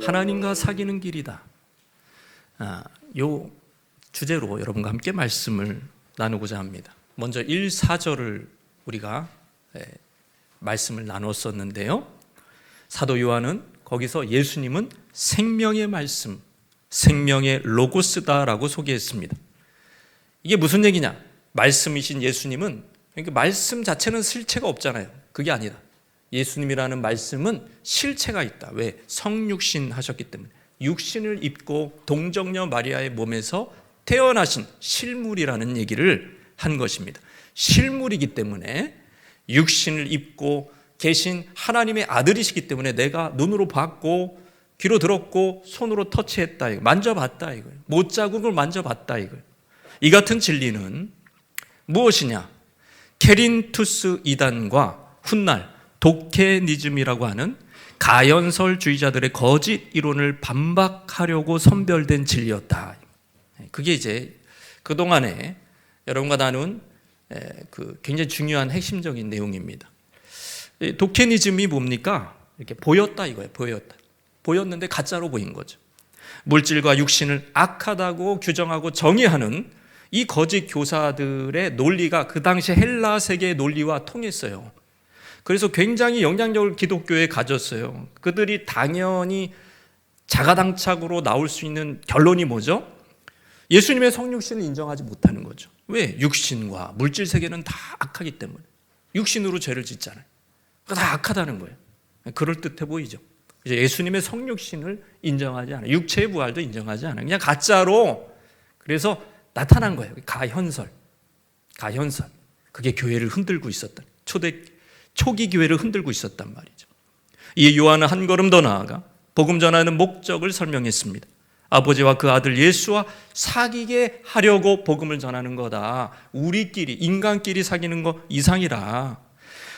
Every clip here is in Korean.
하나님과 사귀는 길이다. 요 주제로 여러분과 함께 말씀을 나누고자 합니다. 먼저 1, 4절을 우리가 말씀을 나눴었는데요. 사도 요한은 거기서 예수님은 생명의 말씀, 생명의 로고스다라고 소개했습니다. 이게 무슨 얘기냐? 말씀이신 예수님은, 그러니까 말씀 자체는 실체가 없잖아요. 그게 아니다. 예수님이라는 말씀은 실체가 있다. 왜? 성육신 하셨기 때문에. 육신을 입고 동정녀 마리아의 몸에서 태어나신 실물이라는 얘기를 한 것입니다. 실물이기 때문에 육신을 입고 계신 하나님의 아들이시기 때문에 내가 눈으로 봤고 귀로 들었고 손으로 터치했다, 이거 만져봤다, 이거 못자국을 만져봤다, 이거. 이 같은 진리는 무엇이냐? 케린투스 이단과 훗날 도케니즘이라고 하는 가연설주의자들의 거짓 이론을 반박하려고 선별된 진리였다. 그게 이제 그동안에 여러분과 나눈 그 굉장히 중요한 핵심적인 내용입니다. 도케니즘이 뭡니까? 이렇게 보였다, 이거예요. 보였는데 가짜로 보인 거죠. 물질과 육신을 악하다고 규정하고 정의하는 이 거짓 교사들의 논리가 그 당시 헬라 세계의 논리와 통했어요. 그래서 굉장히 영향력을 기독교에 가졌어요. 그들이 당연히 자가당착으로 나올 수 있는 결론이 뭐죠? 예수님의 성육신을 인정하지 못하는 거죠. 왜? 육신과 물질 세계는 다 악하기 때문에. 육신으로 죄를 짓잖아요. 다 악하다는 거예요. 그럴듯해 보이죠. 이제 예수님의 성육신을 인정하지 않아요. 육체의 부활도 인정하지 않아요. 그냥 가짜로. 그래서 나타난 거예요. 가현설. 그게 교회를 흔들고 있었던, 초기 교회를 흔들고 있었단 말이죠. 이 요한은 한 걸음 더 나아가 복음 전하는 목적을 설명했습니다. 아버지와 그 아들 예수와 사귀게 하려고 복음을 전하는 거다. 우리끼리, 인간끼리 사귀는 거 이상이라.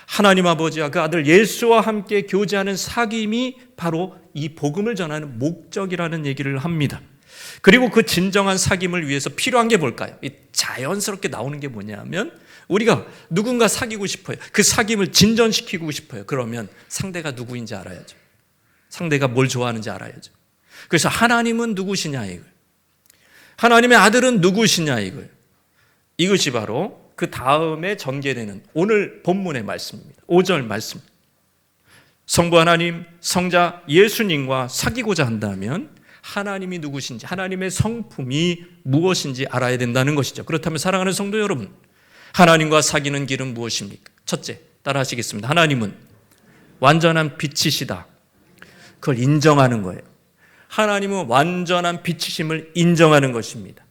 하나님 아버지와 그 아들 예수와 함께 교제하는 사귐이 바로 이 복음을 전하는 목적이라는 얘기를 합니다. 그리고 그 진정한 사귐을 위해서 필요한 게 뭘까요? 자연스럽게 나오는 게 뭐냐면, 우리가 누군가 사귀고 싶어요. 그 사귐을 진전시키고 싶어요. 그러면 상대가 누구인지 알아야죠. 상대가 뭘 좋아하는지 알아야죠. 그래서 하나님은 누구시냐, 이거예요. 하나님의 아들은 누구시냐, 이거예요. 이것이 바로 그 다음에 전개되는 오늘 본문의 말씀입니다. 5절 말씀. 성부 하나님, 성자 예수님과 사귀고자 한다면 하나님이 누구신지, 하나님의 성품이 무엇인지 알아야 된다는 것이죠. 그렇다면 사랑하는 성도 여러분, 하나님과 사귀는 길은 무엇입니까? 첫째, 따라 하시겠습니다. 하나님은 완전한 빛이시다. 그걸 인정하는 거예요. 하나님은 완전한 빛이심을 인정하는 것입니다.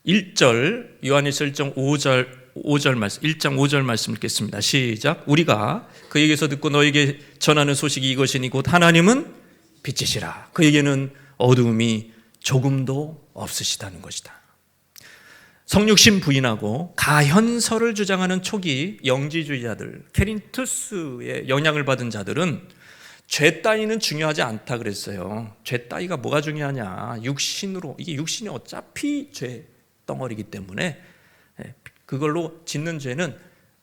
1절, 요한일서 1장 5절 말씀, 1장 5절 말씀 읽겠습니다. 시작. 우리가 그에게서 듣고 너에게 전하는 소식이 이것이니 곧 하나님은 빛이시라. 그에게는 어두움이 조금도 없으시다는 것이다. 성육신 부인하고 가현설을 주장하는 초기 영지주의자들, 케린투스의 영향을 받은 자들은 죄 따위는 중요하지 않다 그랬어요. 죄 따위가 뭐가 중요하냐? 육신으로, 이게 육신이 어차피 죄 덩어리이기 때문에 그걸로 짓는 죄는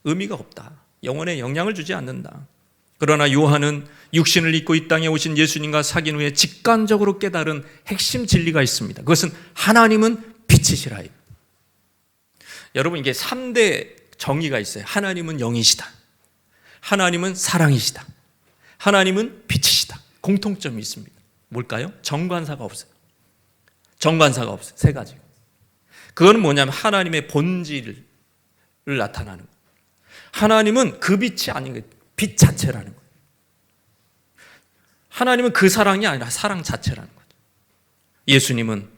의미가 없다. 영혼에 영향을 주지 않는다. 그러나 요한은 육신을 입고 이 땅에 오신 예수님과 사귄 후에 직관적으로 깨달은 핵심 진리가 있습니다. 그것은 하나님은 빛이시라. 여러분, 이게 3대 정의가 있어요. 하나님은 영이시다. 하나님은 사랑이시다. 하나님은 빛이시다. 공통점이 있습니다. 뭘까요? 정관사가 없어요. 세 가지. 그건 뭐냐면 하나님의 본질을 나타나는 거예요. 하나님은 그 빛이 아닌 거예요. 빛 자체라는 거예요. 하나님은 그 사랑이 아니라 사랑 자체라는 거죠. 예수님은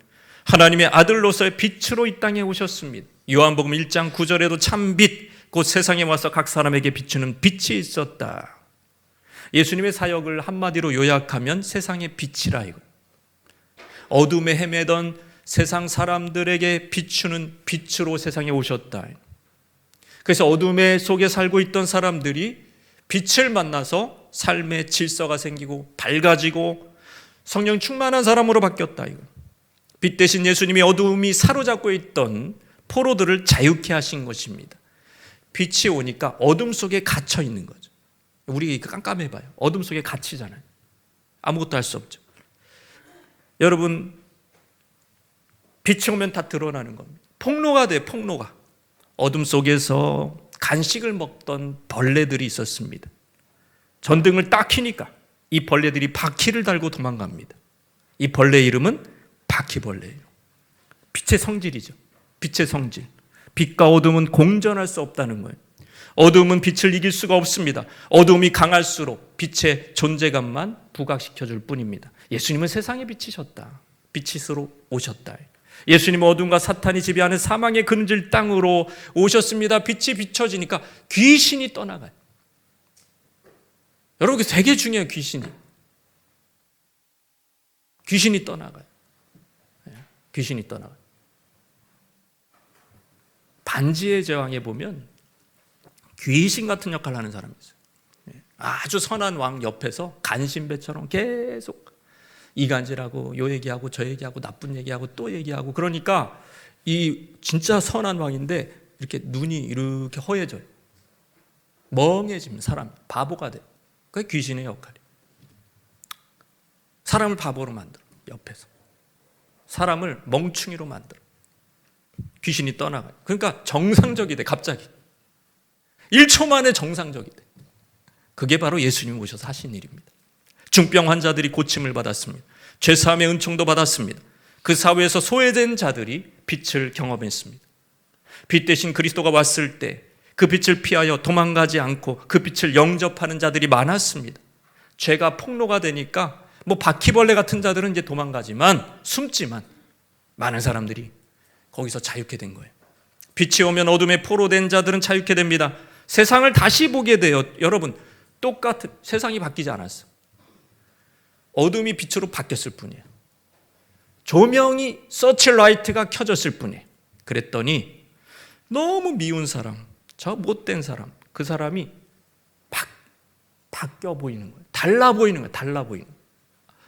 하나님의 아들로서의 빛으로 이 땅에 오셨습니다. 요한복음 1장 9절에도 참 빛, 곧 세상에 와서 각 사람에게 비추는 빛이 있었다. 예수님의 사역을 한마디로 요약하면 세상의 빛이라, 이거. 어둠에 헤매던 세상 사람들에게 비추는 빛으로 세상에 오셨다. 그래서 어둠의 속에 살고 있던 사람들이 빛을 만나서 삶의 질서가 생기고 밝아지고 성령 충만한 사람으로 바뀌었다, 이거. 빛 대신 예수님이 어두움이 사로잡고 있던 포로들을 자유케 하신 것입니다. 빛이 오니까 어둠 속에 갇혀 있는 거죠. 우리 깜깜해봐요. 어둠 속에 갇히잖아요. 아무것도 할 수 없죠. 여러분, 빛이 오면 다 드러나는 겁니다. 폭로가 돼요, 폭로가. 어둠 속에서 간식을 먹던 벌레들이 있었습니다. 전등을 딱 켜니까 이 벌레들이 바퀴를 달고 도망갑니다. 이 벌레의 이름은 바퀴벌레예요. 빛의 성질이죠. 빛의 성질. 빛과 어둠은 공존할 수 없다는 거예요. 어둠은 빛을 이길 수가 없습니다. 어둠이 강할수록 빛의 존재감만 부각시켜줄 뿐입니다. 예수님은 세상의 빛이셨다. 빛이스로 오셨다. 예수님은 어둠과 사탄이 지배하는 사망의 그늘 땅으로 오셨습니다. 빛이 비춰지니까 귀신이 떠나가요. 여러분, 되게 중요해요. 귀신이 떠나가요. 귀신이 떠나가요. 반지의 제왕에 보면 귀신 같은 역할을 하는 사람이 있어요. 아주 선한 왕 옆에서 간신배처럼 계속 이간질하고 요 얘기하고 저 얘기하고 나쁜 얘기하고 또 얘기하고, 그러니까 이 진짜 선한 왕인데 이렇게 눈이 이렇게 허해져요. 멍해지면 사람 바보가 돼요. 그게 귀신의 역할이에요. 사람을 바보로 만들어. 옆에서 사람을 멍충이로 만들어. 귀신이 떠나가요. 그러니까 정상적이 돼. 갑자기 1초 만에 정상적이 돼. 그게 바로 예수님 오셔서 하신 일입니다. 중병 환자들이 고침을 받았습니다. 죄사함의 은총도 받았습니다. 그 사회에서 소외된 자들이 빛을 경험했습니다. 빛 대신 그리스도가 왔을 때 그 빛을 피하여 도망가지 않고 그 빛을 영접하는 자들이 많았습니다. 죄가 폭로가 되니까 바퀴벌레 같은 자들은 이제 도망가지만, 숨지만 많은 사람들이 거기서 자유케 된 거예요. 빛이 오면 어둠에 포로된 자들은 자유케 됩니다. 세상을 다시 보게 돼요. 여러분, 똑같은 세상이 바뀌지 않았어. 어둠이 빛으로 바뀌었을 뿐이에요. 조명이 서치라이트가 켜졌을 뿐이에요. 그랬더니 너무 미운 사람, 저 못된 사람, 그 사람이 바뀌어 보이는 거예요. 달라 보이는 거예요. 달라 보이는 거예요.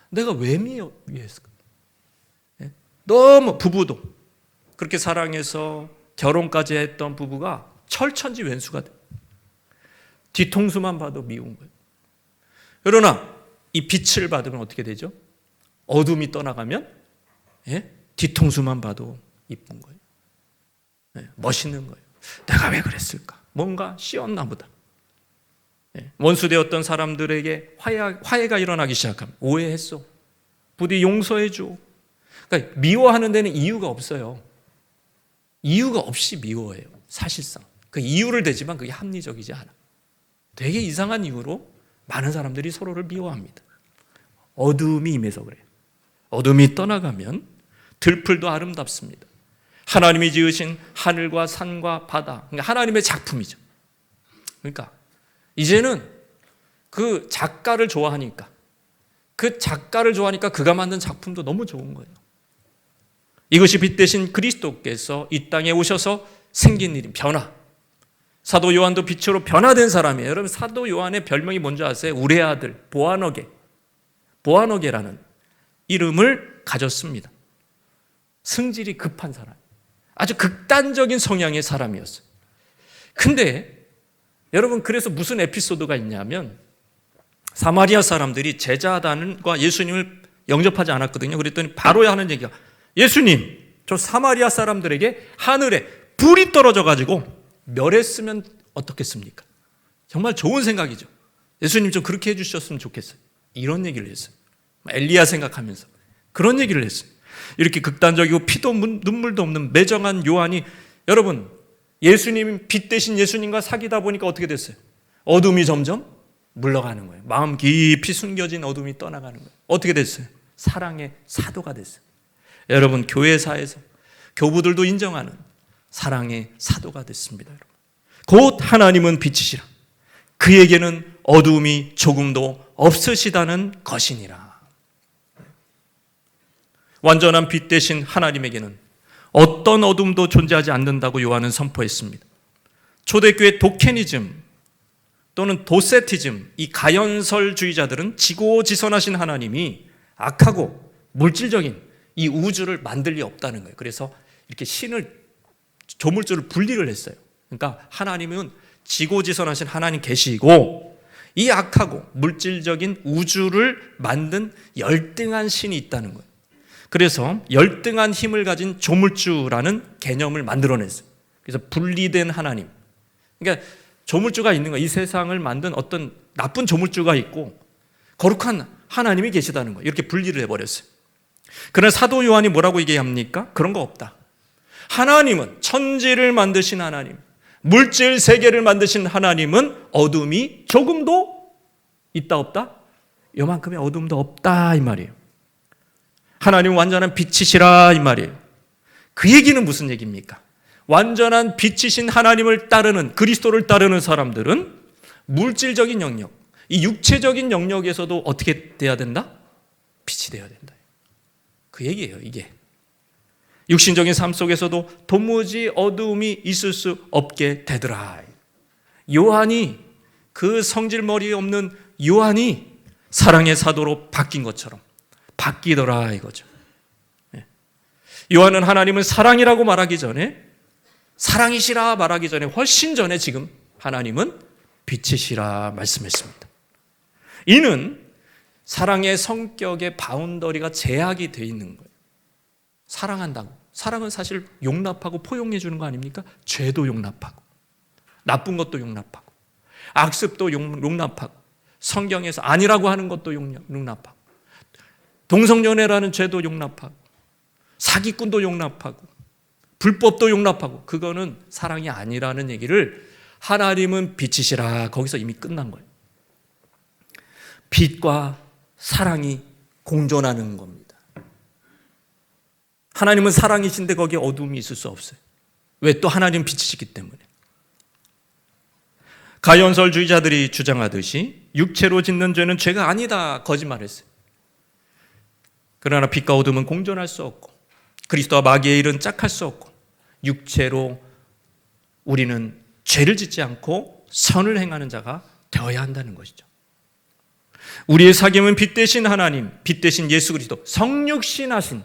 내가 왜 미워했을까? 너무, 부부도 그렇게 사랑해서 결혼까지 했던 부부가 철천지 왼수가 돼. 뒤통수만 봐도 미운 거예요. 그러나 이 빛을 받으면 어떻게 되죠? 어둠이 떠나가면 뒤통수만 봐도 이쁜 거예요. 멋있는 거예요. 내가 왜 그랬을까? 뭔가 씌었나 보다. 원수되었던 사람들에게 화해가 일어나기 시작하면 오해했어. 부디 용서해줘. 그러니까 미워하는 데는 이유가 없어요. 이유가 없이 미워해요. 사실상. 그 이유를 대지만 그게 합리적이지 않아. 되게 이상한 이유로 많은 사람들이 서로를 미워합니다. 어둠이 임해서 그래요. 어둠이 떠나가면 들풀도 아름답습니다. 하나님이 지으신 하늘과 산과 바다, 그러니까 하나님의 작품이죠. 그러니까 이제는 그 작가를 좋아하니까 그가 만든 작품도 너무 좋은 거예요. 이것이 빛 대신 그리스도께서 이 땅에 오셔서 생긴 일인 변화. 사도 요한도 빛으로 변화된 사람이에요. 여러분, 사도 요한의 별명이 뭔지 아세요? 우레 아들 보아너게라는 이름을 가졌습니다. 승질이 급한 사람, 아주 극단적인 성향의 사람이었어요. 근데 여러분, 그래서 무슨 에피소드가 있냐면, 사마리아 사람들이 제자단과 예수님을 영접하지 않았거든요. 그랬더니 바로 하는 얘기가, 예수님, 저 사마리아 사람들에게 하늘에 불이 떨어져가지고 멸했으면 어떻겠습니까? 정말 좋은 생각이죠. 예수님 좀 그렇게 해주셨으면 좋겠어요. 이런 얘기를 했어요. 엘리야 생각하면서 그런 얘기를 했어요. 이렇게 극단적이고 피도 눈물도 없는 매정한 요한이, 여러분, 예수님, 빛 대신 예수님과 사귀다 보니까 어떻게 됐어요? 어둠이 점점 물러가는 거예요. 마음 깊이 숨겨진 어둠이 떠나가는 거예요. 어떻게 됐어요? 사랑의 사도가 됐어요. 여러분, 교회사에서 교부들도 인정하는 사랑의 사도가 됐습니다. 여러분. 곧 하나님은 빛이시라. 그에게는 어둠이 조금도 없으시다는 것이니라. 완전한 빛 대신 하나님에게는 어떤 어둠도 존재하지 않는다고 요한은 선포했습니다. 초대교회 도케니즘 또는 도세티즘, 이 가연설주의자들은 지고지선하신 하나님이 악하고 물질적인 이 우주를 만들 리 없다는 거예요. 그래서 이렇게 신을, 조물주를 분리를 했어요. 그러니까 하나님은 지고지선하신 하나님 계시고, 이 악하고 물질적인 우주를 만든 열등한 신이 있다는 거예요. 그래서 열등한 힘을 가진 조물주라는 개념을 만들어냈어요. 그래서 분리된 하나님. 그러니까 조물주가 있는 거예요. 이 세상을 만든 어떤 나쁜 조물주가 있고 거룩한 하나님이 계시다는 거예요. 이렇게 분리를 해버렸어요. 그러나 사도 요한이 뭐라고 얘기합니까? 그런 거 없다. 하나님은, 천지를 만드신 하나님, 물질 세계를 만드신 하나님은 어둠이 조금도 있다 없다? 요만큼의 어둠도 없다 이 말이에요. 하나님은 완전한 빛이시라 이 말이에요. 그 얘기는 무슨 얘기입니까? 완전한 빛이신 하나님을 따르는, 그리스도를 따르는 사람들은 물질적인 영역, 이 육체적인 영역에서도 어떻게 돼야 된다? 빛이 돼야 된다. 그 얘기예요, 이게. 육신적인 삶 속에서도 도무지 어두움이 있을 수 없게 되더라. 요한이, 그 성질머리 없는 요한이 사랑의 사도로 바뀐 것처럼 바뀌더라 이거죠. 요한은 하나님은 사랑이라고 말하기 전에, 사랑이시라 말하기 전에, 훨씬 전에 지금 하나님은 빛이시라 말씀했습니다. 이는 사랑의 성격의 바운더리가 제약이 되어 있는 거예요. 사랑한다고. 사랑은 사실 용납하고 포용해 주는 거 아닙니까? 죄도 용납하고, 나쁜 것도 용납하고, 악습도 용납하고, 성경에서 아니라고 하는 것도 용납하고, 동성연애라는 죄도 용납하고, 사기꾼도 용납하고, 불법도 용납하고. 그거는 사랑이 아니라는 얘기를 하나님은 빛이시라, 거기서 이미 끝난 거예요. 빛과 사랑이 공존하는 겁니다. 하나님은 사랑이신데 거기에 어둠이 있을 수 없어요. 왜? 또 하나님은 빛이시기 때문에. 가연설주의자들이 주장하듯이 육체로 짓는 죄는 죄가 아니다 거짓말했어요. 그러나 빛과 어둠은 공존할 수 없고, 그리스도와 마귀의 일은 짝할 수 없고, 육체로 우리는 죄를 짓지 않고 선을 행하는 자가 되어야 한다는 것이죠. 우리의 사귐은 빛 대신 하나님, 빛 대신 예수 그리스도, 성육신하신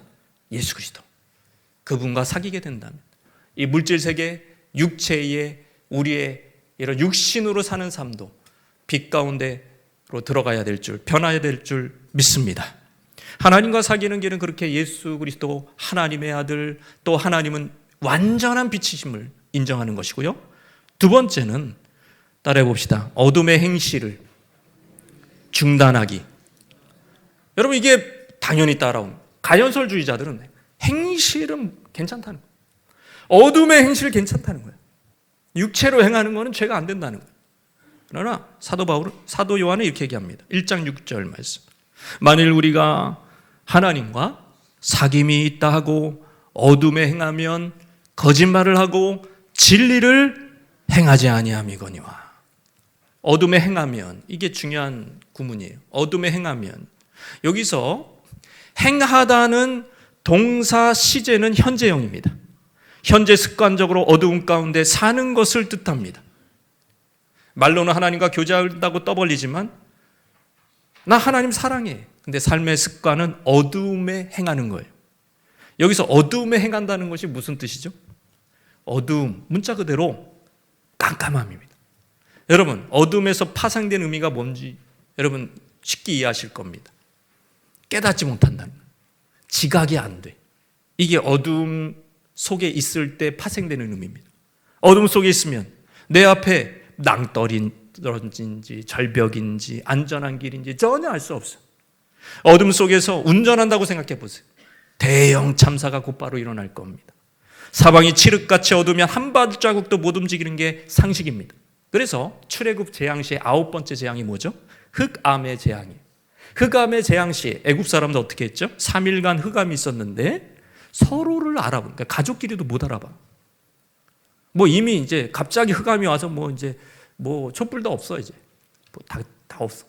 예수 그리스도, 그분과 사귀게 된다면 이 물질 세계, 육체의 우리의 이런 육신으로 사는 삶도 빛 가운데로 들어가야 될 줄, 변화해야 될 줄 믿습니다. 하나님과 사귀는 길은 그렇게 예수 그리스도 하나님의 아들, 또 하나님은 완전한 빛이심을 인정하는 것이고요. 두 번째는 따라해 봅시다. 어둠의 행실을 중단하기. 여러분, 이게 당연히 따라온, 가연설주의자들은 행실은 괜찮다는 거예요. 어둠의 행실 괜찮다는 거예요. 육체로 행하는 거는 죄가 안 된다는 거예요. 그러나 사도 요한은 이렇게 얘기합니다. 1장 6절 말씀. 만일 우리가 하나님과 사귐이 있다 하고 어둠에 행하면 거짓말을 하고 진리를 행하지 아니함이거니와. 어둠에 행하면, 이게 중요한 구문이에요. 어둠에 행하면, 여기서 행하다는 동사 시제는 현재형입니다. 현재 습관적으로 어두운 가운데 사는 것을 뜻합니다. 말로는 하나님과 교제한다고 떠벌리지만 나 하나님 사랑해. 근데 삶의 습관은 어두움에 행하는 거예요. 여기서 어두움에 행한다는 것이 무슨 뜻이죠? 어두움, 문자 그대로 깜깜함입니다. 여러분, 어둠에서 파생된 의미가 뭔지 여러분 쉽게 이해하실 겁니다. 깨닫지 못한다는 거예요. 지각이 안 돼. 이게 어둠 속에 있을 때 파생되는 의미입니다. 어둠 속에 있으면 내 앞에 낭떠러진지 절벽인지 안전한 길인지 전혀 알 수 없어요. 어둠 속에서 운전한다고 생각해 보세요. 대형 참사가 곧바로 일어날 겁니다. 사방이 칠흑같이 어두우면 한 발자국도 못 움직이는 게 상식입니다. 그래서 출애굽 재앙 시의 9번째 재앙이 뭐죠? 흑암의 재앙이에요. 흑암의 재앙 시에 애굽 사람들 어떻게 했죠? 3일간 흑암이 있었는데 서로를 알아보니까 그러니까 가족끼리도 못 알아봐. 뭐 이미 이제 갑자기 흑암이 와서 뭐 이제 뭐 촛불도 없어 이제 뭐 다 없어.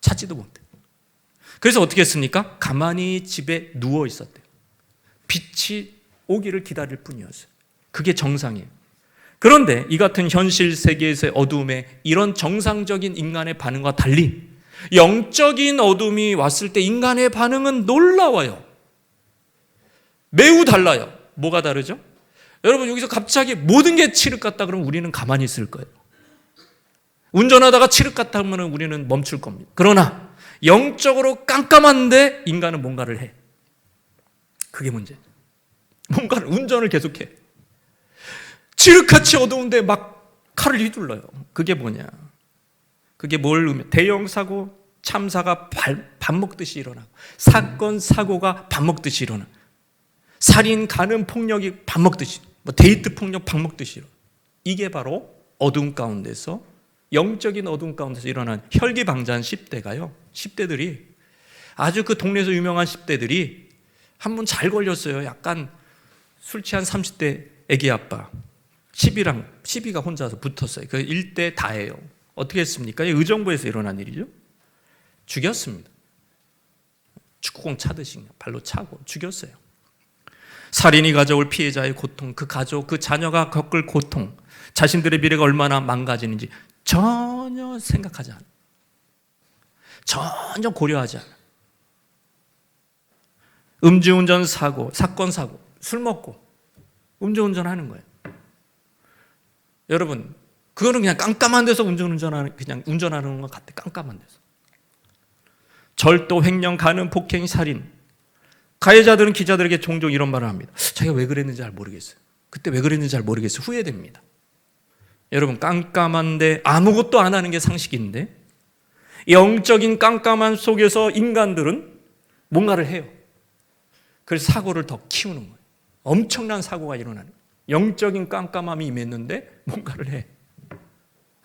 찾지도 못해. 그래서 어떻게 했습니까? 가만히 집에 누워 있었대요. 빛이 오기를 기다릴 뿐이었어요. 그게 정상이에요. 그런데 이 같은 현실 세계에서의 어두움에 이런 정상적인 인간의 반응과 달리 영적인 어둠이 왔을 때 인간의 반응은 놀라워요. 매우 달라요. 뭐가 다르죠? 여러분, 여기서 갑자기 모든 게 칠흑 같다 그러면 우리는 가만히 있을 거예요. 운전하다가 칠흑 같다 하면 우리는 멈출 겁니다. 그러나 영적으로 깜깜한데 인간은 뭔가를 해. 그게 문제예요. 뭔가를 운전을 계속해. 칠흑같이 어두운데 막 칼을 휘둘러요. 그게 뭐냐? 그게 뭘 의미해? 대형 사고, 참사가 밥 먹듯이 일어나고, 사건 사고가 밥 먹듯이 일어나. 살인, 간음, 폭력이 밥 먹듯이, 데이트 폭력 밥 먹듯이 일어나. 이게 바로 어두운 가운데서, 영적인 어두운 가운데서 일어난 혈기방자한 10대가요. 10대들이 아주 그 동네에서 유명한 10대들이 한 번 잘 걸렸어요. 약간 술 취한 30대 애기 아빠 10이가 혼자서 붙었어요. 그 일대 다예요. 어떻게 했습니까? 의정부에서 일어난 일이죠. 죽였습니다. 축구공 차듯이 발로 차고 죽였어요. 살인이 가져올 피해자의 고통, 그 가족, 그 자녀가 겪을 고통, 자신들의 미래가 얼마나 망가지는지 전혀 생각하지 않아요. 전혀 고려하지 않아요. 음주운전 사고, 사건 사고, 술 먹고 음주운전하는 거예요. 여러분, 그거는 그냥 깜깜한 데서 그냥 운전하는 것 같아. 깜깜한 데서. 절도, 횡령, 간음, 폭행, 살인. 가해자들은 기자들에게 종종 이런 말을 합니다. 자기가 왜 그랬는지 잘 모르겠어요. 그때 왜 그랬는지 잘 모르겠어요. 후회됩니다. 여러분, 깜깜한데 아무것도 안 하는 게 상식인데 영적인 깜깜함 속에서 인간들은 뭔가를 해요. 그래서 사고를 더 키우는 거예요. 엄청난 사고가 일어나는 거예요. 영적인 깜깜함이 임했는데 뭔가를 해.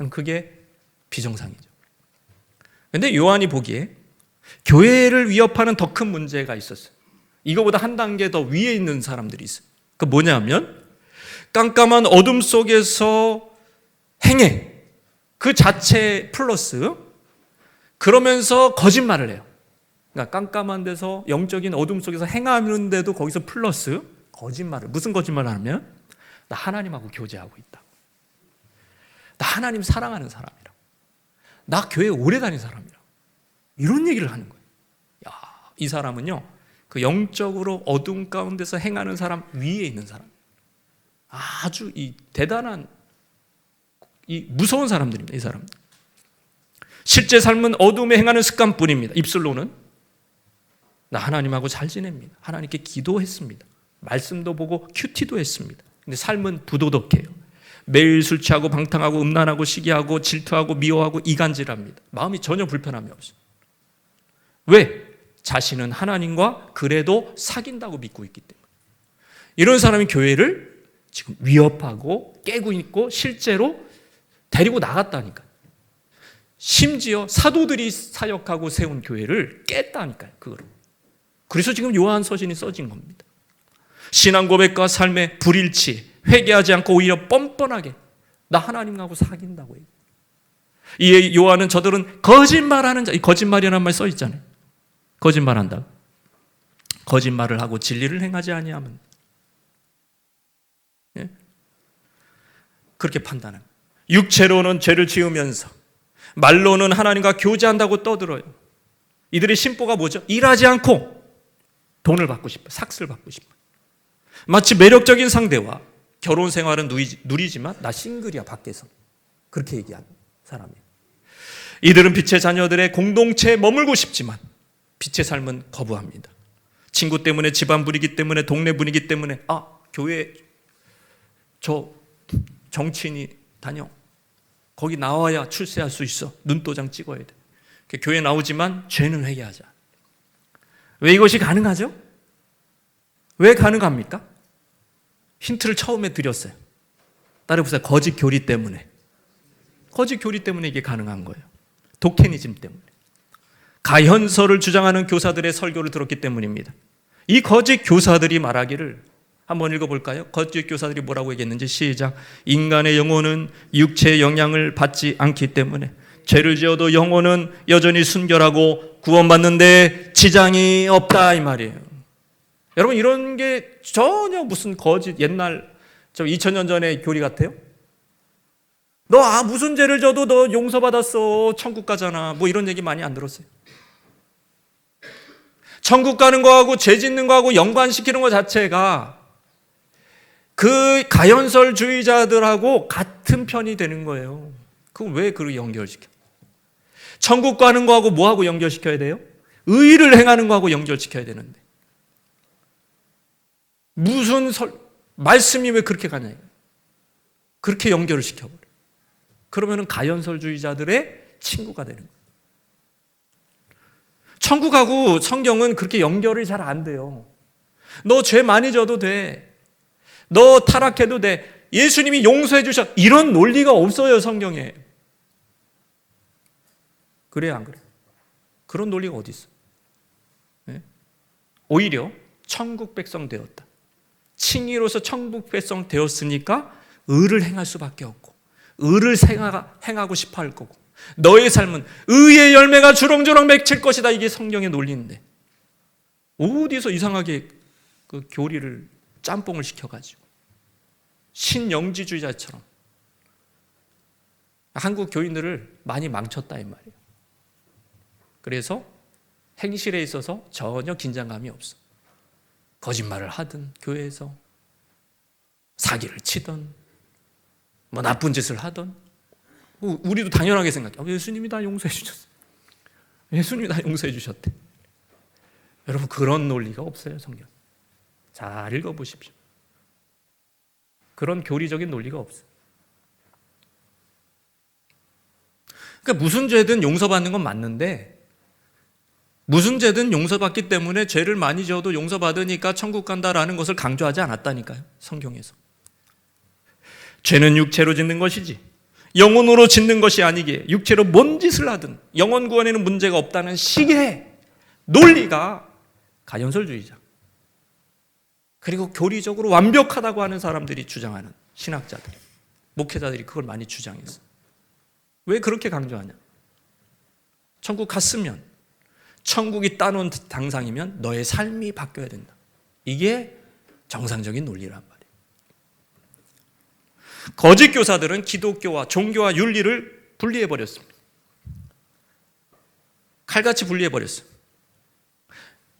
그게 비정상이죠. 그런데 요한이 보기에 교회를 위협하는 더 큰 문제가 있었어요. 이거보다 한 단계 더 위에 있는 사람들이 있어요. 그 뭐냐면 깜깜한 어둠 속에서 행해. 그 자체 플러스 그러면서 거짓말을 해요. 그러니까 깜깜한 데서 영적인 어둠 속에서 행하는데도 거기서 플러스 거짓말을. 무슨 거짓말을 하면 나 하나님하고 교제하고 있다. 나 하나님 사랑하는 사람이라. 나 교회 오래 다닌 사람이라. 이런 얘기를 하는 거예요. 야, 이 사람은요, 그 영적으로 어둠 가운데서 행하는 사람 위에 있는 사람. 아주 이 대단한, 이 무서운 사람들입니다. 이 사람. 실제 삶은 어둠에 행하는 습관뿐입니다. 입술로는 나 하나님하고 잘 지냅니다. 하나님께 기도했습니다. 말씀도 보고 큐티도 했습니다. 근데 삶은 부도덕해요. 매일 술 취하고 방탕하고 음란하고 시기하고 질투하고 미워하고 이간질합니다. 마음이 전혀 불편함이 없어요. 왜? 자신은 하나님과 그래도 사귄다고 믿고 있기 때문에. 이런 사람이 교회를 지금 위협하고 깨고 있고 실제로 데리고 나갔다니까요. 심지어 사도들이 사역하고 세운 교회를 깼다니까요. 그거를. 그래서 지금 요한 서신이 써진 겁니다. 신앙 고백과 삶의 불일치, 회개하지 않고 오히려 뻔뻔하게 나 하나님하고 사귄다고 해요. 이 요한은 저들은 거짓말하는 자, 이 거짓말이라는 말 써 있잖아요. 거짓말한다. 거짓말을 하고 진리를 행하지 아니하면, 예? 그렇게 판단합니다. 육체로는 죄를 지으면서 말로는 하나님과 교제한다고 떠들어요. 이들의 심보가 뭐죠? 일하지 않고 돈을 받고 싶어요. 삭스를 받고 싶어요. 마치 매력적인 상대와 결혼 생활은 누리지만 나 싱글이야 밖에서. 그렇게 얘기하는 사람이에요. 이들은 빛의 자녀들의 공동체에 머물고 싶지만 빛의 삶은 거부합니다. 친구 때문에, 집안 분위기 때문에, 동네 분위기 때문에 교회 저 정치인이 다녀. 거기 나와야 출세할 수 있어. 눈도장 찍어야 돼. 교회 나오지만 죄는 회개하자. 왜 이것이 가능하죠? 왜 가능합니까? 힌트를 처음에 드렸어요. 따라해보세요. 거짓 교리 때문에. 거짓 교리 때문에 이게 가능한 거예요. 도케니즘 때문에. 가현설을 주장하는 교사들의 설교를 들었기 때문입니다. 이 거짓 교사들이 말하기를 한번 읽어볼까요? 거짓 교사들이 뭐라고 얘기했는지 시작. 인간의 영혼은 육체의 영향을 받지 않기 때문에 죄를 지어도 영혼은 여전히 순결하고 구원받는데 지장이 없다 이 말이에요. 여러분 이런 게 전혀 무슨 거짓 옛날 2000년 전의 교리 같아요? 너 무슨 죄를 져도 너 용서받았어. 천국 가잖아. 뭐 이런 얘기 많이 안 들었어요. 천국 가는 거하고 죄 짓는 거하고 연관시키는 것 자체가 그 가현설주의자들하고 같은 편이 되는 거예요. 그걸 왜 그렇게 연결시켜? 천국 가는 거하고 뭐하고 연결시켜야 돼요? 의를 행하는 거하고 연결시켜야 되는데 무슨 말씀이 왜 그렇게 가냐? 그렇게 연결을 시켜버려. 그러면은 가연설주의자들의 친구가 되는 거예요. 천국하고 성경은 그렇게 연결이 잘 안 돼요. 너 죄 많이 져도 돼. 너 타락해도 돼. 예수님이 용서해 주셔. 이런 논리가 없어요, 성경에. 그래야 안 그래? 그런 논리가 어디 있어? 네? 오히려 천국 백성 되었다. 칭의로서 천국 백성 되었으니까 의를 행할 수밖에 없고 의를 행하고 싶어 할 거고 너의 삶은 의의 열매가 주렁주렁 맺힐 것이다. 이게 성경의 논리인데 어디서 이상하게 그 교리를 짬뽕을 시켜가지고 신영지주의자처럼 한국 교인들을 많이 망쳤다 이 말이에요. 그래서 행실에 있어서 전혀 긴장감이 없어. 거짓말을 하든 교회에서 사기를 치든 뭐 나쁜 짓을 하든 우리도 당연하게 생각해. 예수님이 다 용서해 주셨어. 예수님이 다 용서해 주셨대. 여러분 그런 논리가 없어요. 성경 잘 읽어보십시오. 그런 교리적인 논리가 없어요. 그러니까 무슨 죄든 용서받는 건 맞는데 무슨 죄든 용서받기 때문에 죄를 많이 지어도 용서받으니까 천국 간다라는 것을 강조하지 않았다니까요. 성경에서. 죄는 육체로 짓는 것이지 영혼으로 짓는 것이 아니기에 육체로 뭔 짓을 하든 영혼 구원에는 문제가 없다는 식의 논리가 가연설주의자 그리고 교리적으로 완벽하다고 하는 사람들이 주장하는 신학자들이 목회자들이 그걸 많이 주장했어. 왜 그렇게 강조하냐? 천국 갔으면 천국이 따놓은 당상이면 너의 삶이 바뀌어야 된다. 이게 정상적인 논리란 말이에요. 거짓 교사들은 기독교와 종교와 윤리를 분리해버렸습니다. 칼같이 분리해버렸어요.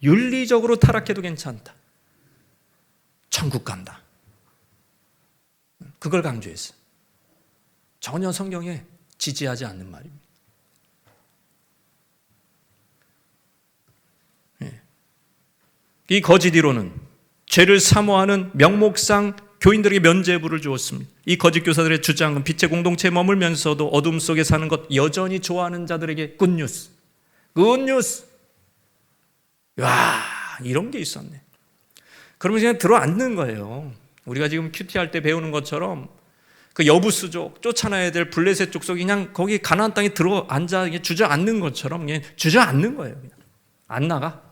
윤리적으로 타락해도 괜찮다. 천국 간다. 그걸 강조했어요. 전혀 성경에 지지하지 않는 말입니다. 이 거짓 이론은 죄를 사모하는 명목상 교인들에게 면죄부를 주었습니다. 이 거짓 교사들의 주장은 빛의 공동체에 머물면서도 어둠 속에 사는 것 여전히 좋아하는 자들에게 굿뉴스. 굿뉴스. 와, 이런 게 있었네. 그러면 그냥 들어앉는 거예요. 우리가 지금 큐티 할 때 배우는 것처럼 그 여부수족 쫓아내야 될 블레셋 족속이 그냥 거기 가나안 땅에 들어앉아 주저앉는 것처럼 그냥 주저앉는 거예요. 그냥. 안 나가.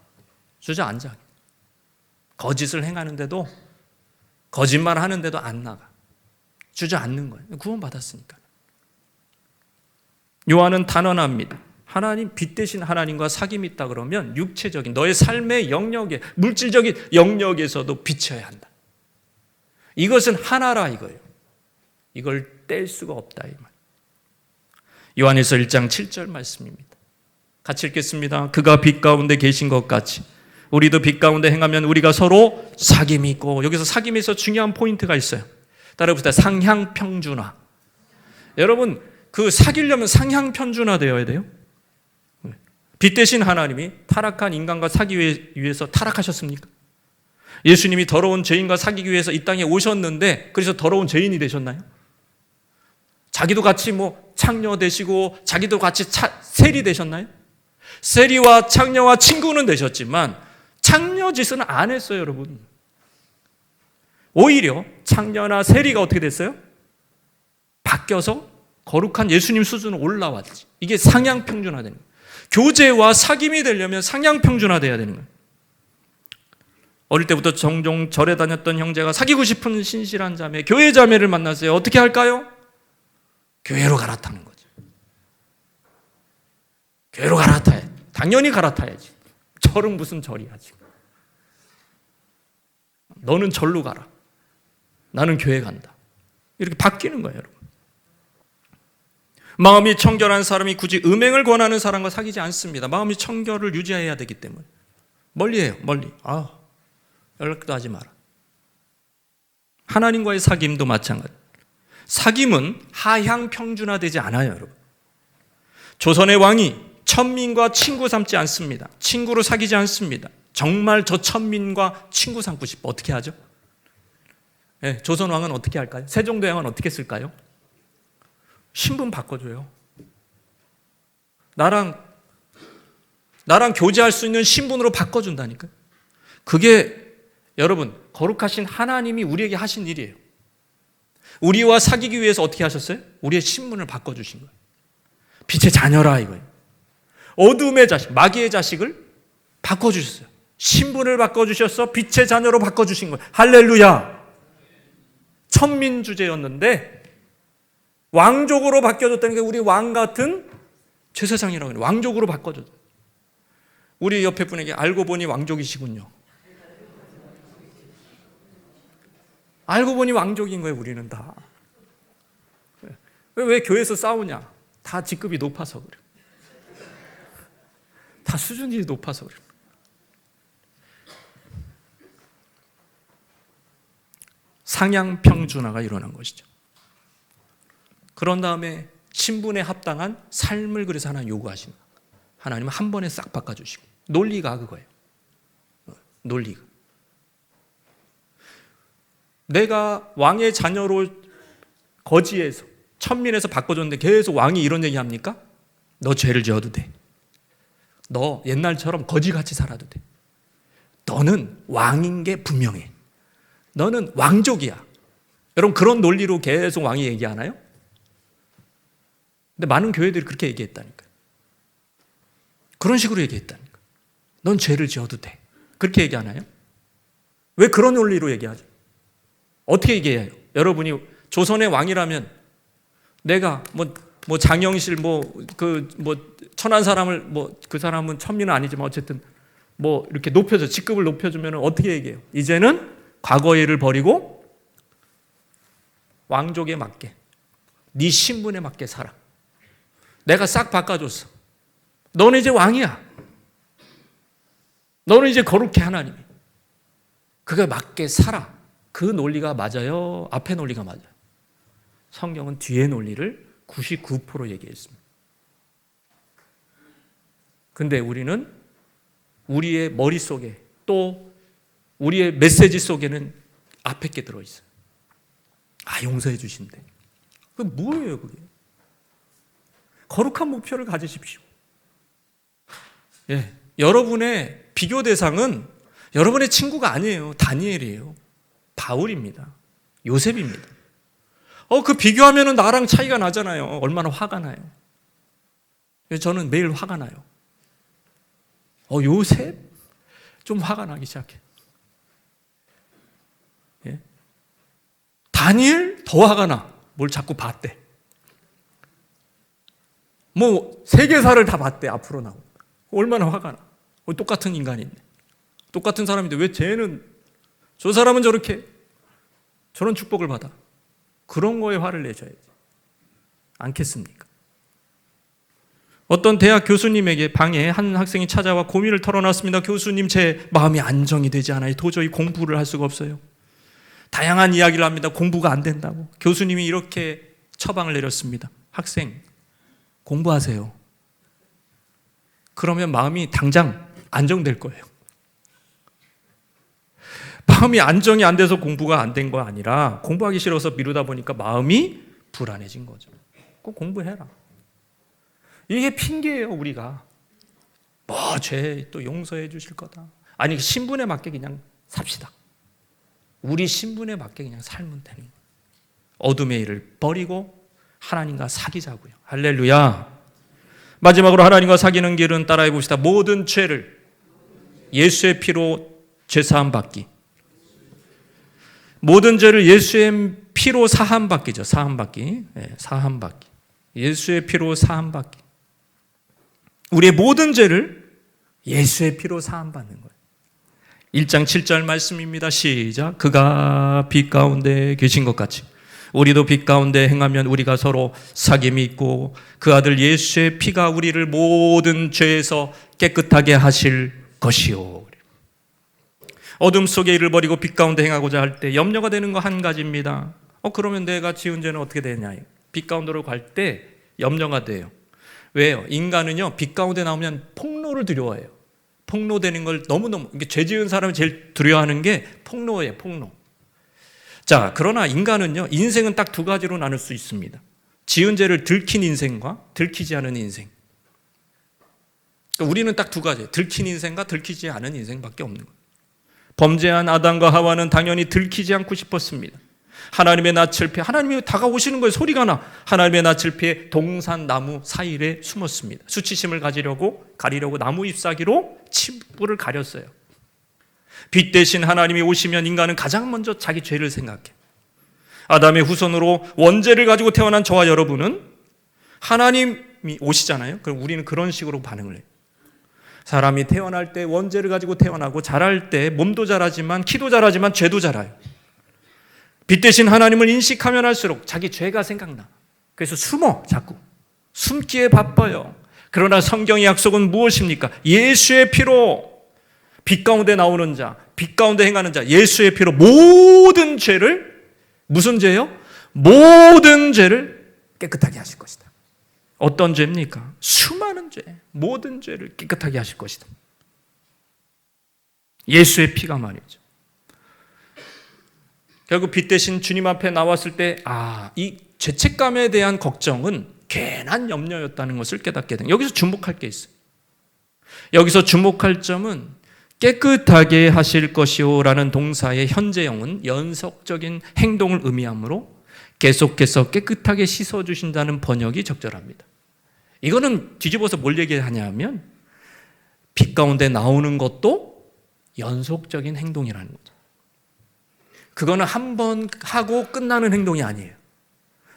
주저앉아. 거짓을 행하는데도 거짓말 하는데도 안 나가. 주저앉는 거예요. 구원받았으니까. 요한은 단언합니다. 하나님 빛 대신 하나님과 사귐이 있다 그러면 육체적인 너의 삶의 영역에 물질적인 영역에서도 비춰야 한다. 이것은 하나라 이거예요. 이걸 뗄 수가 없다 이 말. 요한에서 1장 7절 말씀입니다. 같이 읽겠습니다. 그가 빛 가운데 계신 것 같이 우리도 빛 가운데 행하면 우리가 서로 사귐이 있고 여기서 사귐에서 중요한 포인트가 있어요. 따라해보세요. 상향평준화. 여러분 그 사귀려면 상향평준화 되어야 돼요. 빛 대신 하나님이 타락한 인간과 사귀기 위해서 타락하셨습니까? 예수님이 더러운 죄인과 사귀기 위해서 이 땅에 오셨는데 그래서 더러운 죄인이 되셨나요? 자기도 같이 창녀 되시고 자기도 같이 세리 되셨나요? 세리와 창녀와 친구는 되셨지만 창녀 짓은 안 했어요, 여러분. 오히려 창녀나 세리가 어떻게 됐어요? 바뀌어서 거룩한 예수님 수준으로 올라왔지. 이게 상향평준화되는 거예요. 교제와 사귐이 되려면 상향평준화돼야 되는 거예요. 어릴 때부터 종종 절에 다녔던 형제가 사귀고 싶은 신실한 자매, 교회 자매를 만났어요. 어떻게 할까요? 교회로 갈아타는 거죠. 교회로 갈아타야 당연히 갈아타야지. 절은 무슨 절이야 지금. 너는 절로 가라. 나는 교회 간다. 이렇게 바뀌는 거예요, 여러분. 마음이 청결한 사람이 굳이 음행을 권하는 사람과 사귀지 않습니다. 마음이 청결을 유지해야 되기 때문에. 멀리해요, 멀리. 연락도 하지 마라. 하나님과의 사귐도 마찬가지. 사귐은 하향 평준화되지 않아요, 여러분. 조선의 왕이 천민과 친구 삼지 않습니다. 친구로 사귀지 않습니다. 정말 저 천민과 친구 삼고 싶어. 어떻게 하죠? 네, 조선 왕은 어떻게 할까요? 세종대왕은 어떻게 쓸까요? 신분 바꿔줘요. 나랑 교제할 수 있는 신분으로 바꿔준다니까요. 그게 여러분 거룩하신 하나님이 우리에게 하신 일이에요. 우리와 사귀기 위해서 어떻게 하셨어요? 우리의 신분을 바꿔주신 거예요. 빛의 자녀라 이거예요. 어둠의 자식, 마귀의 자식을 바꿔주셨어요. 신분을 바꿔주셔서 빛의 자녀로 바꿔주신 거예요. 할렐루야. 천민 주제였는데 왕족으로 바뀌어졌다는 게 우리 왕 같은 제사장이라고 해요. 왕족으로 바꿔줬어요. 우리 옆에 분에게 알고 보니 왕족이시군요. 알고 보니 왕족인 거예요. 우리는 다. 왜 교회에서 싸우냐? 다 직급이 높아서 그래요. 다 수준이 높아서 그래요. 상향 평준화가 일어난 것이죠. 그런 다음에 신분에 합당한 삶을 그래서 하나님 요구하십니다. 하나님은 한 번에 싹 바꿔주시고 논리가 그거예요. 논리가. 내가 왕의 자녀로 거지에서 천민에서 바꿔줬는데 계속 왕이 이런 얘기 합니까? 너 죄를 지어도 돼. 너 옛날처럼 거지같이 살아도 돼. 너는 왕인 게 분명해. 너는 왕족이야. 여러분 그런 논리로 계속 왕이 얘기하나요? 근데 많은 교회들이 그렇게 얘기했다니까요. 그런 식으로 얘기했다니까요. 넌 죄를 지어도 돼. 그렇게 얘기하나요? 왜 그런 논리로 얘기하죠? 어떻게 얘기해요? 여러분이 조선의 왕이라면 내가 뭐 장영실 천한 사람을 그 사람은 천민은 아니지만 어쨌든 이렇게 높여줘 직급을 높여주면 어떻게 얘기해요? 이제는 과거의 일을 버리고 왕족에 맞게 네 신분에 맞게 살아. 내가 싹 바꿔줬어. 너는 이제 왕이야. 너는 이제 거룩해 하나님이. 그게 맞게 살아. 그 논리가 맞아요? 앞에 논리가 맞아요? 성경은 뒤의 논리를 99% 얘기했습니다. 근데 우리는 우리의 머릿속에 또 우리의 메시지 속에는 앞에 게 들어있어요. 용서해 주신대. 그게 뭐예요 그게? 거룩한 목표를 가지십시오. 예, 여러분의 비교 대상은 여러분의 친구가 아니에요. 다니엘이에요. 바울입니다. 요셉입니다. 그 비교하면 나랑 차이가 나잖아요. 얼마나 화가 나요. 저는 매일 화가 나요. 요셉? 좀 화가 나기 시작해. 예? 다니엘? 더 화가 나. 뭘 자꾸 봤대. 세계사를 다 봤대. 앞으로 나오고. 얼마나 화가 나. 똑같은 인간인데. 똑같은 사람인데 왜 쟤는 저 사람은 저렇게 저런 축복을 받아. 그런 거에 화를 내셔야지. 않겠습니까? 어떤 대학 교수님에게 방에 한 학생이 찾아와 고민을 털어놨습니다. 교수님, 제 마음이 안정이 되지 않아요. 도저히 공부를 할 수가 없어요. 다양한 이야기를 합니다. 공부가 안 된다고. 교수님이 이렇게 처방을 내렸습니다. 학생, 공부하세요. 그러면 마음이 당장 안정될 거예요. 마음이 안정이 안 돼서 공부가 안 된 거 아니라 공부하기 싫어서 미루다 보니까 마음이 불안해진 거죠. 꼭 공부해라. 이게 핑계예요, 우리가. 죄 또 용서해 주실 거다. 아니, 신분에 맞게 그냥 삽시다. 우리 신분에 맞게 그냥 살면 되는 거예요. 어둠의 일을 버리고 하나님과 사귀자고요. 할렐루야. 마지막으로 하나님과 사귀는 길은 따라해 봅시다. 모든 죄를 예수의 피로 죄사함 받기. 모든 죄를 예수의 피로 사함 받기죠. 사함 받기. 네, 사함 받기. 예수의 피로 사함 받기. 우리의 모든 죄를 예수의 피로 사함 받는 거예요. 1장 7절 말씀입니다. 시작. 그가 빛 가운데 계신 것 같이 우리도 빛 가운데 행하면 우리가 서로 사귐이 있고 그 아들 예수의 피가 우리를 모든 죄에서 깨끗하게 하실 것이요. 어둠 속의 일을 버리고 빛 가운데 행하고자 할 때 염려가 되는 거 한 가지입니다. 그러면 내가 지은 죄는 어떻게 되냐? 빛 가운데로 갈 때 염려가 돼요. 왜요? 인간은요, 빛 가운데 나오면 폭로를 두려워해요. 폭로되는 걸 너무너무, 죄 지은 사람이 제일 두려워하는 게 폭로예요, 폭로. 자, 그러나 인간은요, 인생은 딱 두 가지로 나눌 수 있습니다. 지은 죄를 들킨 인생과 들키지 않은 인생. 그러니까 우리는 딱 두 가지, 들킨 인생과 들키지 않은 인생밖에 없는 거예요. 범죄한 아담과 하와는 당연히 들키지 않고 싶었습니다. 하나님의 낯을 피해, 하나님이 다가오시는 거예요. 소리가 나. 하나님의 낯을 피해 동산 나무 사이에 숨었습니다. 수치심을 가리려고 나무 잎사귀로 침부를 가렸어요. 빛 대신 하나님이 오시면 인간은 가장 먼저 자기 죄를 생각해. 아담의 후손으로 원죄를 가지고 태어난 저와 여러분은 하나님이 오시잖아요. 그럼 우리는 그런 식으로 반응을 해요. 사람이 태어날 때 원죄를 가지고 태어나고 자랄 때 몸도 자라지만 키도 자라지만 죄도 자라요. 빛 대신 하나님을 인식하면 할수록 자기 죄가 생각나. 그래서 자꾸 숨기에 바빠요. 그러나 성경의 약속은 무엇입니까? 예수의 피로 빛 가운데 나오는 자, 빛 가운데 행하는 자, 예수의 피로 모든 죄를, 무슨 죄요? 모든 죄를 깨끗하게 하실 것이다. 어떤 죄입니까? 수많은 죄, 모든 죄를 깨끗하게 하실 것이다. 예수의 피가 말이죠. 결국 빛 대신 주님 앞에 나왔을 때, 이 죄책감에 대한 걱정은 괜한 염려였다는 것을 깨닫게 된. 여기서 주목할 게 있어요. 여기서 주목할 점은 깨끗하게 하실 것이요 라는 동사의 현재형은 연속적인 행동을 의미하므로 계속해서 깨끗하게 씻어주신다는 번역이 적절합니다. 이거는 뒤집어서 뭘 얘기하냐면 빛 가운데 나오는 것도 연속적인 행동이라는 거죠. 그거는 한 번 하고 끝나는 행동이 아니에요.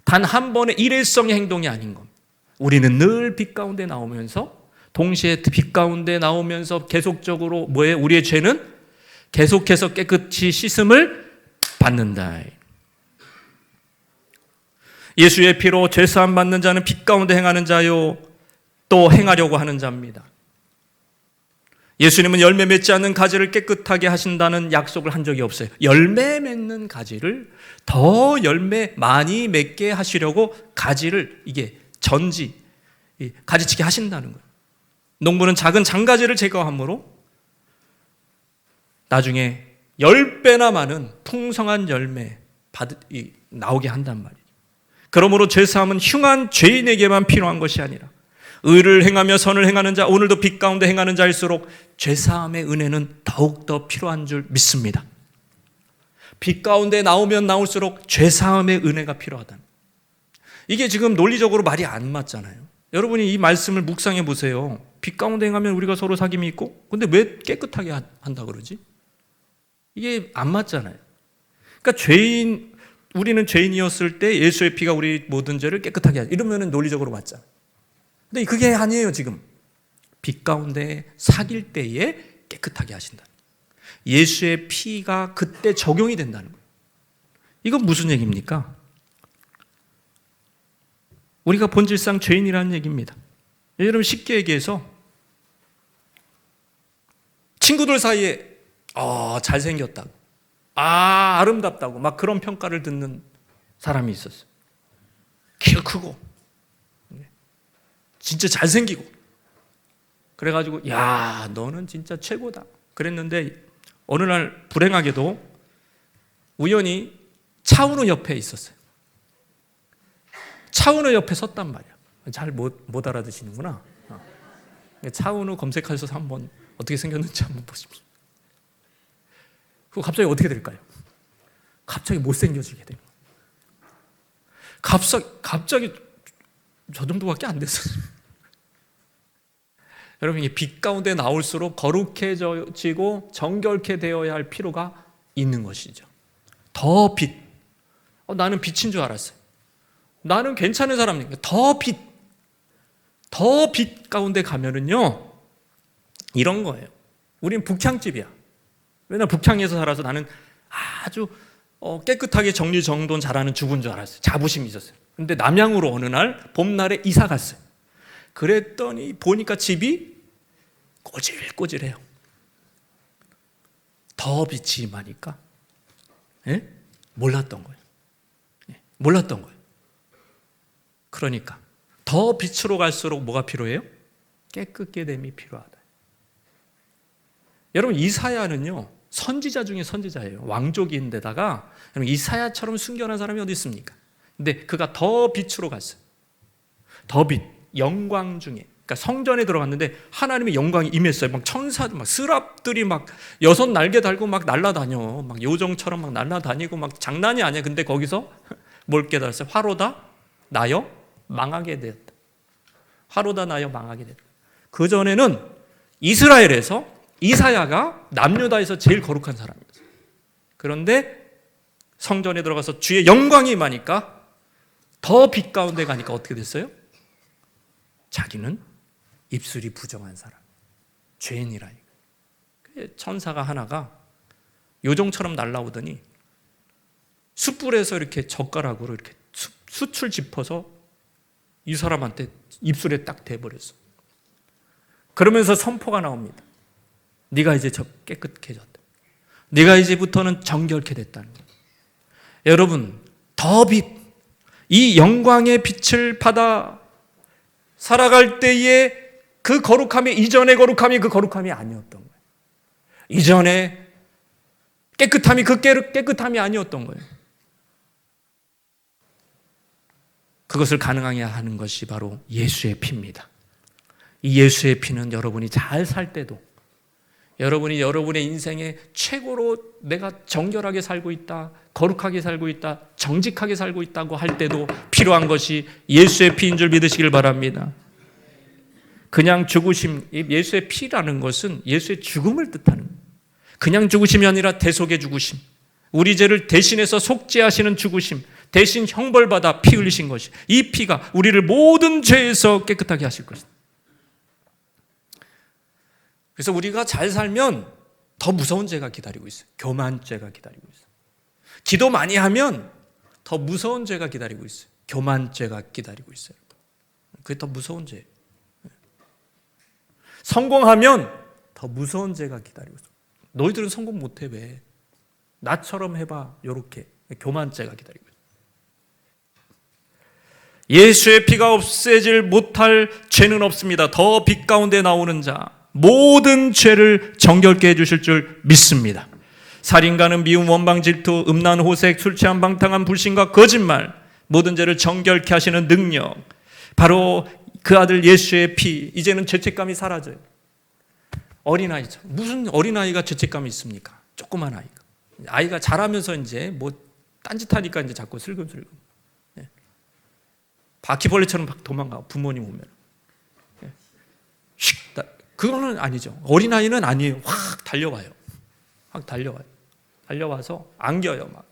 단 한 번의 일회성의 행동이 아닌 겁니다. 우리는 늘 빛 가운데 나오면서 동시에 빛 가운데 나오면서 계속적으로 뭐예요? 우리의 죄는 계속해서 깨끗이 씻음을 받는다. 예수의 피로 죄사함 받는 자는 빛 가운데 행하는 자요 또 행하려고 하는 자입니다. 예수님은 열매 맺지 않는 가지를 깨끗하게 하신다는 약속을 한 적이 없어요. 열매 맺는 가지를 더 열매 많이 맺게 하시려고 가지를 가지치게 하신다는 거예요. 농부는 작은 장가지를 제거함으로 나중에 10배나 많은 풍성한 열매 나오게 한단 말이에요. 그러므로 죄사함은 흉한 죄인에게만 필요한 것이 아니라 의를 행하며 선을 행하는 자, 오늘도 빛 가운데 행하는 자일수록 죄사함의 은혜는 더욱더 필요한 줄 믿습니다. 빛 가운데 나오면 나올수록 죄사함의 은혜가 필요하다. 이게 지금 논리적으로 말이 안 맞잖아요. 여러분이 이 말씀을 묵상해 보세요. 빛 가운데 행하면 우리가 서로 사귐이 있고, 근데 왜 깨끗하게 한다 그러지? 이게 안 맞잖아요. 그러니까 우리는 죄인이었을 때 예수의 피가 우리 모든 죄를 깨끗하게 하죠. 이러면 논리적으로 맞잖아요. 근데 그게 아니에요. 지금 빛 가운데 사귈 때에 깨끗하게 하신다. 예수의 피가 그때 적용이 된다는 거예요. 이건 무슨 얘기입니까? 우리가 본질상 죄인이라는 얘기입니다. 여러분 쉽게 얘기해서 친구들 사이에 잘생겼다고, 아름답다고 막 그런 평가를 듣는 사람이 있었어요. 키가 크고 진짜 잘생기고 그래가지고 야 너는 진짜 최고다 그랬는데 어느 날 불행하게도 우연히 차은우 옆에 있었어요. 차은우 옆에 섰단 말이야. 잘 못 알아듣시는구나. 차은우 검색하셔서 한번 어떻게 생겼는지 한번 보십시오. 그거 갑자기 어떻게 될까요? 갑자기 못생겨지게 돼요. 갑자기 저 정도밖에 안 됐어요. 여러분, 이 빛 가운데 나올수록 거룩해지고 정결케 되어야 할 필요가 있는 것이죠. 더 빛. 나는 빛인 줄 알았어요. 나는 괜찮은 사람이니까 더 빛 가운데 가면은요 이런 거예요. 우린 북향집이야. 왜냐면 북향에서 살아서 나는 아주 깨끗하게 정리정돈 잘하는 주부인 줄 알았어요. 자부심이 있었어요. 근데 남양으로 어느 날 봄날에 이사 갔어요. 그랬더니 보니까 집이 꼬질꼬질해요. 더 빛이 임하니까 몰랐던 거예요. 몰랐던 거예요. 그러니까 더 빛으로 갈수록 뭐가 필요해요? 깨끗게 됨이 필요하다. 여러분, 이사야는요 선지자 중에 선지자예요. 왕족인데다가 이사야처럼 순결한 사람이 어디 있습니까? 근데 그가 더 빛으로 갔어요. 더 빛, 영광 중에. 그러니까 성전에 들어갔는데 하나님의 영광이 임했어요. 막 천사들, 막 스랍들이 막 6 날개 달고 막 날아다녀. 막 요정처럼 막 날아다니고 막 장난이 아니야. 근데 거기서 뭘 깨달았어요? 화로다 나여 망하게 되었다. 화로다 나여 망하게 됐다. 그 전에는 이스라엘에서 이사야가 남유다에서 제일 거룩한 사람이었어요. 그런데 성전에 들어가서 주의 영광이 임하니까 더 빛 가운데 가니까 어떻게 됐어요? 자기는 입술이 부정한 사람, 죄인이라. 천사가 하나가 요정처럼 날아오더니 숯불에서 이렇게 젓가락으로 이렇게 숯을 짚어서 이 사람한테 입술에 딱 대버렸어. 그러면서 선포가 나옵니다. 네가 이제 깨끗해졌다. 네가 이제부터는 정결케 됐다는 거예요. 여러분, 더 빛, 이 영광의 빛을 받아 살아갈 때에 그 거룩함이 이전의 거룩함이 그 거룩함이 아니었던 거예요. 이전의 깨끗함이 그 깨끗함이 아니었던 거예요. 그것을 가능하게 하는 것이 바로 예수의 피입니다. 이 예수의 피는 여러분이 잘 살 때도, 여러분이 여러분의 인생에 최고로 내가 정결하게 살고 있다, 거룩하게 살고 있다, 정직하게 살고 있다고 할 때도 필요한 것이 예수의 피인 줄 믿으시길 바랍니다. 그냥 죽으심, 예수의 피라는 것은 예수의 죽음을 뜻하는 거예요. 그냥 죽으심이 아니라 대속의 죽으심, 우리 죄를 대신해서 속죄하시는 죽으심, 대신 형벌받아 피 흘리신 것이, 이 피가 우리를 모든 죄에서 깨끗하게 하실 것이다. 그래서 우리가 잘 살면 더 무서운 죄가 기다리고 있어요. 교만죄가 기다리고 있어요. 기도 많이 하면 더 무서운 죄가 기다리고 있어요. 교만죄가 기다리고 있어요. 그게 더 무서운 죄예요. 성공하면 더 무서운 죄가 기다리고 있어요. 너희들은 성공 못해 왜? 나처럼 해봐. 요렇게 교만죄가 기다리고 있어요. 예수의 피가 없애질 못할 죄는 없습니다. 더 빛 가운데 나오는 자, 모든 죄를 정결케 해주실 줄 믿습니다. 살인가는 미움, 원방, 질투, 음란, 호색, 술 취한, 방탕한, 불신과 거짓말, 모든 죄를 정결케 하시는 능력, 바로 그 아들 예수의 피. 이제는 죄책감이 사라져요. 어린아이처럼. 무슨 어린아이가 죄책감이 있습니까? 조그만 아이가. 아이가 자라면서 이제 뭐 딴짓하니까 이제 자꾸 슬금슬금. 바퀴벌레처럼 막 도망가, 부모님 오면. 그거는 아니죠. 어린아이는 아니에요. 확 달려와요. 확 달려와요. 달려와서 안겨요. 막.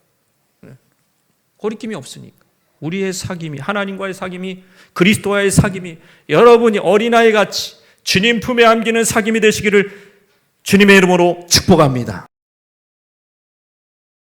거리낌이 없으니까. 우리의 사귐이, 하나님과의 사귐이, 그리스도와의 사귐이 여러분이 어린아이 같이 주님 품에 안기는 사귐이 되시기를 주님의 이름으로 축복합니다.